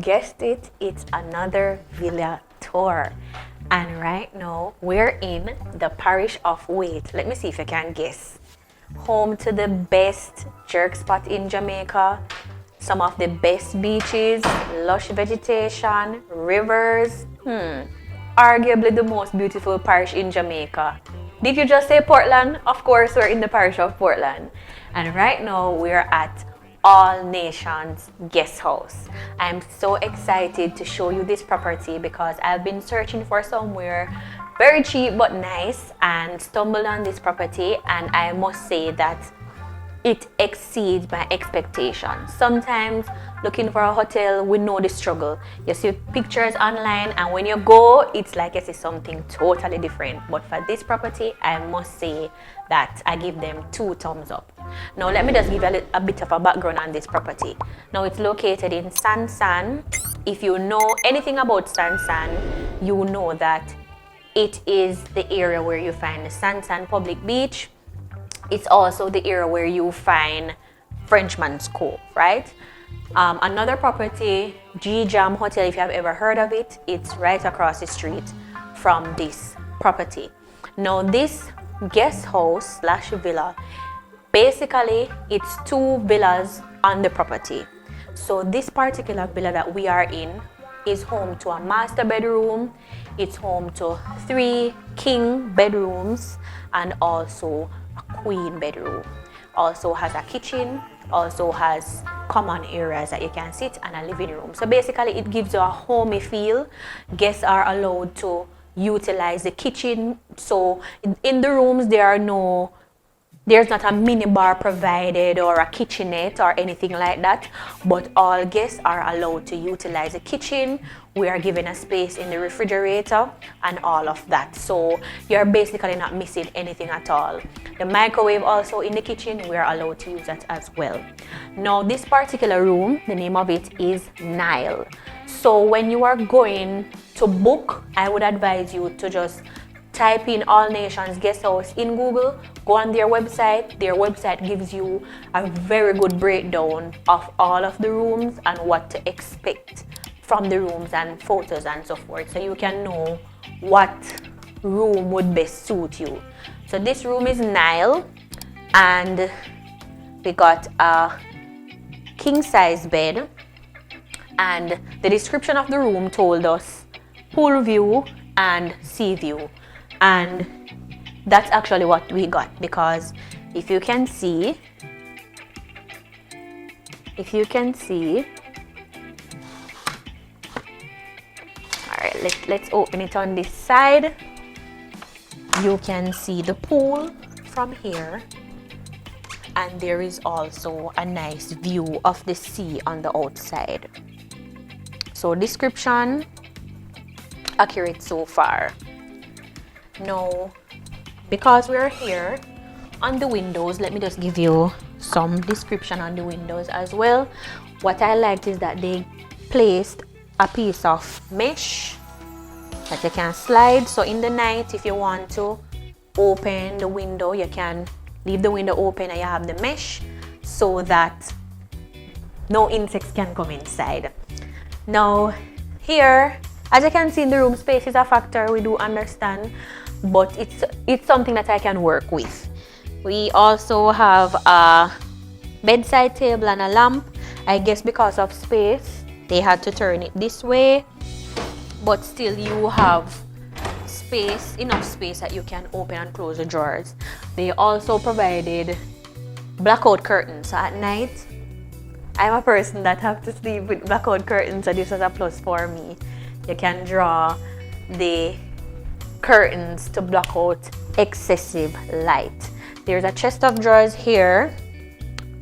guessed it, it's another villa tour. And right now we're in the parish of Wait. Let me see if I can guess. Home to the best jerk spot in Jamaica, some of the best beaches, lush vegetation, rivers. Arguably the most beautiful parish in Jamaica. Did you just say Portland? Of course, we're in the parish of Portland. And right now we're at All Nations Guest House. I'm so excited to show you this property because I've been searching for somewhere very cheap but nice and stumbled on this property, and I must say that it exceeds my expectations. Sometimes looking for a hotel, we know the struggle. You see pictures online and when you go, it's like you see something totally different. But for this property, I must say that I give them 2 thumbs up. Now let me just give you a bit of a background on this property. Now it's located in San. If you know anything about San, you know that it is the area where you find the San Public Beach. It's also the area where you find Frenchman's Cove, right? Another property, G Jam Hotel, if you have ever heard of it, it's right across the street from this property. Now this guest house / villa, basically it's 2 villas on the property. So this particular villa that we are in is home to a master bedroom. It's home to 3 king bedrooms and also a queen bedroom. Also has a kitchen, also has common areas that you can sit, and a living room. So basically it gives you a homey feel. Guests are allowed to utilize the kitchen. So in the rooms there's not a mini bar provided or a kitchenette or anything like that, but all guests are allowed to utilize the kitchen. We are given a space in the refrigerator and all of that. So you're basically not missing anything at all. The microwave also in the kitchen, we are allowed to use that as well. Now this particular room, the name of it is Nile. So when you are going to book, I would advise you to just type in All Nations Guest House in Google, go on their website. Their website gives you a very good breakdown of all of the rooms and what to expect from the rooms and photos and so forth, so you can know what room would best suit you. So this room is Nile, and we got a king size bed, and the description of the room told us pool view and sea view. And that's actually what we got, because if you can see, all right, let's open it on this side. You can see the pool from here, and there is also a nice view of the sea on the outside. So description accurate so far. Now, because we're here on the windows, let me just give you some description on the windows as well. What I liked is that they placed a piece of mesh that you can slide. So in the night, if you want to open the window, you can leave the window open and you have the mesh so that no insects can come inside. Now here, as you can see in the room, space is a factor, we do understand, but it's something that I can work with. We also have a bedside table and a lamp. I guess because of space, they had to turn it this way, but still you have space, enough space that you can open and close the drawers. They also provided blackout curtains. So at night, I'm a person that have to sleep with blackout curtains, so this was a plus for me. You can draw the curtains to block out excessive light. There's a chest of drawers here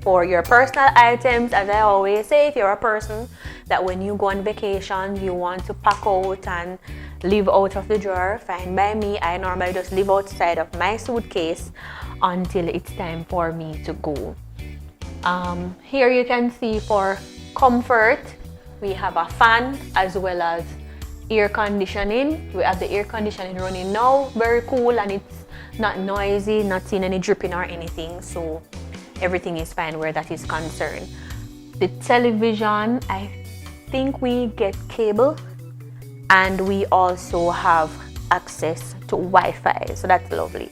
for your personal items. As I always say, if you're a person that when you go on vacation, you want to pack out and live out of the drawer, fine by me. I normally just live outside of my suitcase until it's time for me to go. Here you can see for comfort, we have a fan as well as air conditioning. We have the air conditioning running now, very cool, and it's not noisy, not seeing any dripping or anything, so everything is fine where that is concerned. The television, I think we get cable, and we also have access to Wi-Fi, so that's lovely.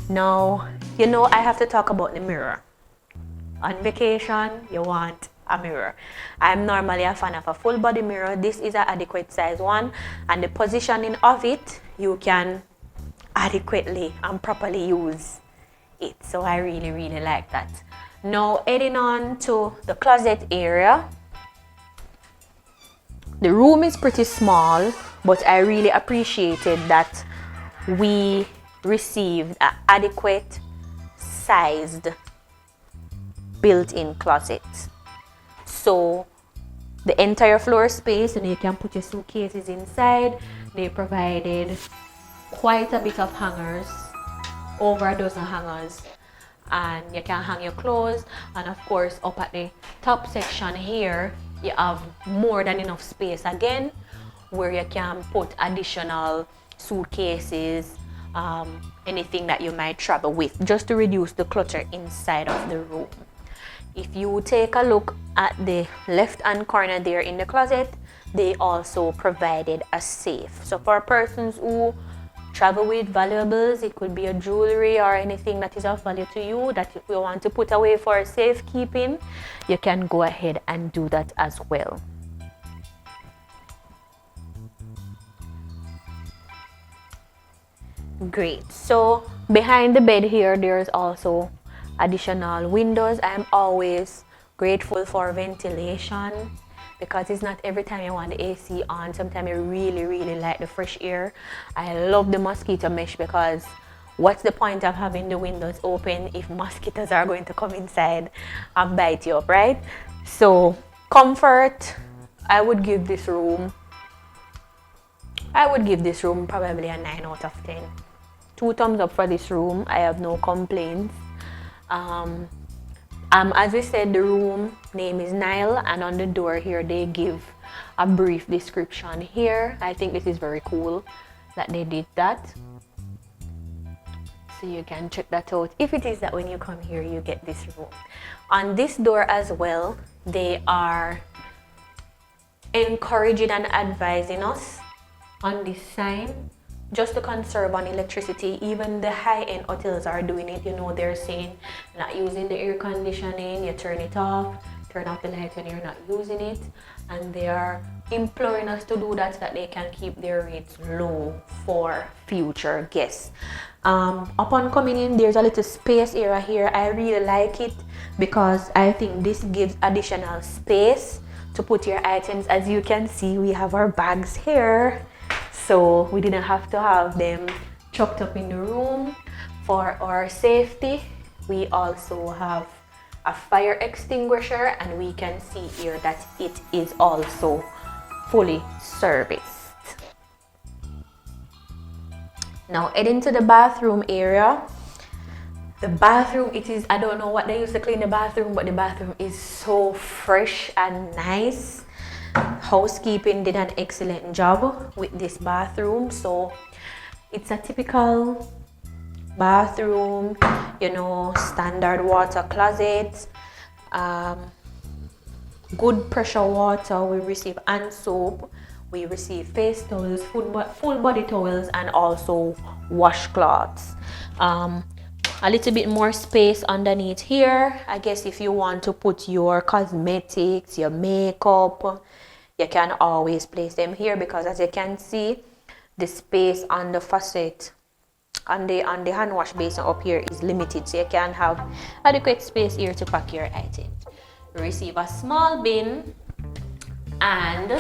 Now, you know, I have to talk about the mirror. On vacation, you want a mirror. I'm normally a fan of a full body mirror. This is an adequate size one, and the positioning of it, you can adequately and properly use it. So I really like that. Now heading on to the closet area. The room is pretty small, but I really appreciated that we received an adequate sized built-in closet. So the entire floor space, and you can put your suitcases inside. They provided quite a bit of hangers, over a dozen hangers, and you can hang your clothes. And of course, up at the top section here, you have more than enough space again, where you can put additional suitcases, anything that you might travel with, just to reduce the clutter inside of the room. If you take a look at the left hand corner there in the closet, they also provided a safe. So for persons who travel with valuables, it could be a jewelry or anything that is of value to you that you want to put away for safekeeping, you can go ahead and do that as well. Great. So behind the bed here, there's also additional windows. I'm always grateful for ventilation, because it's not every time you want the AC on. Sometimes you really like the fresh air. I love the mosquito mesh, because what's the point of having the windows open if mosquitoes are going to come inside and bite you up, right? So comfort, I would give this room probably a 9 out of 10. 2 thumbs up for this room. I have no complaints. As we said, the room name is Nile, and on the door here they give a brief description here. I think this is very cool that they did that. So you can check that out if it is that when you come here you get this room. On this door as well, they are encouraging and advising us on this sign just to conserve on electricity. Even the high-end hotels are doing it. You know, they're saying not using the air conditioning, you turn it off, turn off the light when you're not using it, and they are imploring us to do that so that they can keep their rates low for future guests. Upon coming in, there's a little space area here. I really like it because I think this gives additional space to put your items. As you can see, we have our bags here, so we didn't have to have them chucked up in the room. For our safety, we also have a fire extinguisher, and we can see here that it is also fully serviced. Now heading to the bathroom area. The bathroom, it is, I don't know what they used to clean the bathroom, but the bathroom is so fresh and nice. Housekeeping did an excellent job with this bathroom. So it's a typical bathroom, you know, standard water closet, good pressure water. We receive hand soap, we receive face towels, full body towels, and also washcloths. A little bit more space underneath here. I guess if you want to put your cosmetics, your makeup, you can always place them here, because as you can see, the space on the faucet on the hand wash basin up here is limited, so you can have adequate space here to pack your items. Receive a small bin, and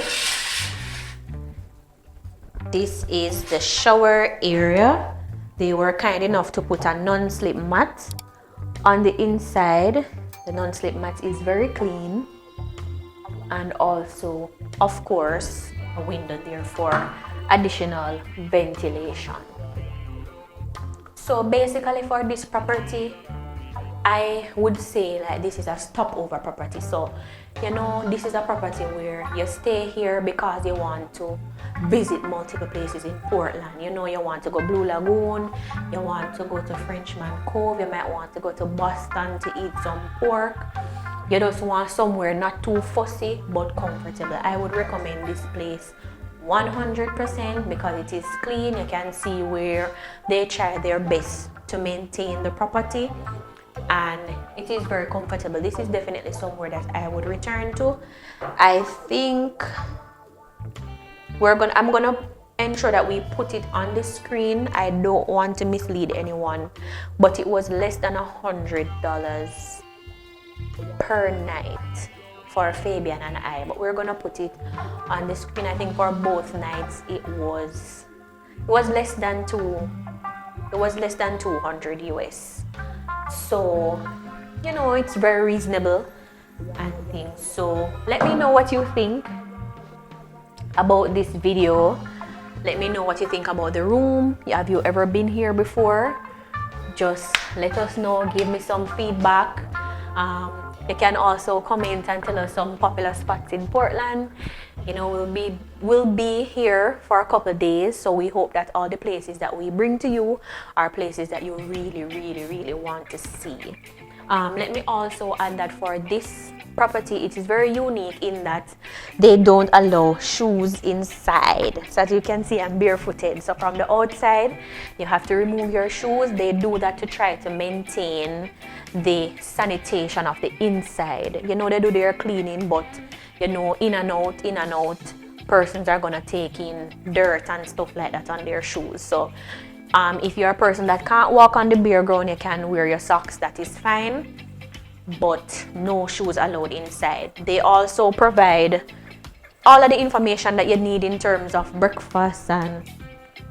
this is the shower area. They were kind enough to put a non-slip mat on the inside. The non-slip mat is very clean, and also, of course, a window there for additional ventilation. So basically, for this property, I would say like this is a stopover property. So, you know, this is a property where you stay here because you want to visit multiple places in Portland. You know, you want to go Blue Lagoon, you want to go to Frenchman Cove, you might want to go to Boston to eat some pork, you just want somewhere not too fussy but comfortable, I would recommend this place 100% because it is clean. You can see where they try their best to maintain the property, and it is very comfortable. This is definitely somewhere that I would return to. I think I'm gonna ensure that we put it on the screen. I don't want to mislead anyone, but it was less than $100 per night for Fabian and I, but we're gonna put it on the screen. I think for both nights it was less than 200 US. So it's very reasonable and things. So let me know what you think about this video. Let me know what you think about the room. Have you ever been here before? Just let us know, give me some feedback. You can also comment and tell us some popular spots in Portland. We'll be here for a couple of days, so we hope that all the places that we bring to you are places that you really, really, really want to see. Let me also add that for this property, it is very unique in that they don't allow shoes inside. So as you can see, I'm barefooted. So from the outside, you have to remove your shoes. They do that to try to maintain the sanitation of the inside. They do their cleaning, but in and out, persons are gonna take in dirt and stuff like that on their shoes. So if you're a person that can't walk on the bare ground, you can wear your socks, that is fine, but no shoes allowed inside. They also provide all of the information that you need in terms of breakfast and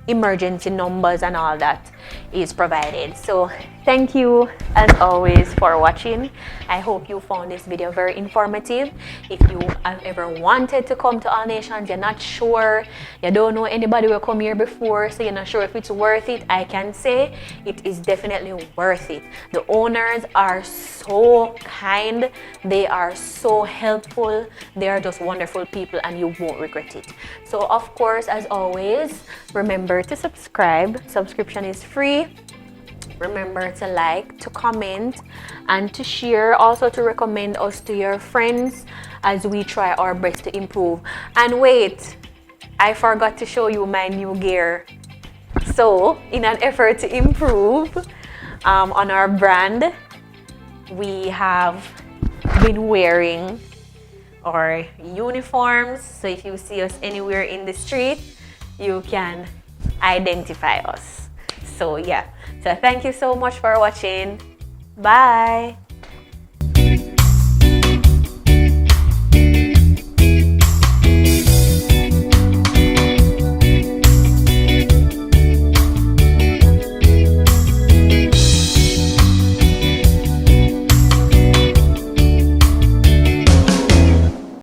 emergency numbers and all that is provided. So thank you as always for watching. I hope you found this video very informative. If you have ever wanted to come to All Nations, you're not sure, you don't know anybody who come here before, so you're not sure if it's worth it, I can say it is definitely worth it. The owners are so kind, they are so helpful, they are just wonderful people, and you won't regret it. So of course, as always, remember to subscribe. Subscription is free. Remember to like, to comment, and to share. Also to recommend us to your friends as we try our best to improve. And wait, I forgot to show you my new gear. So in an effort to improve on our brand, we have been wearing our uniforms. So if you see us anywhere in the street, you can identify us. So yeah, so thank you so much for watching. Bye.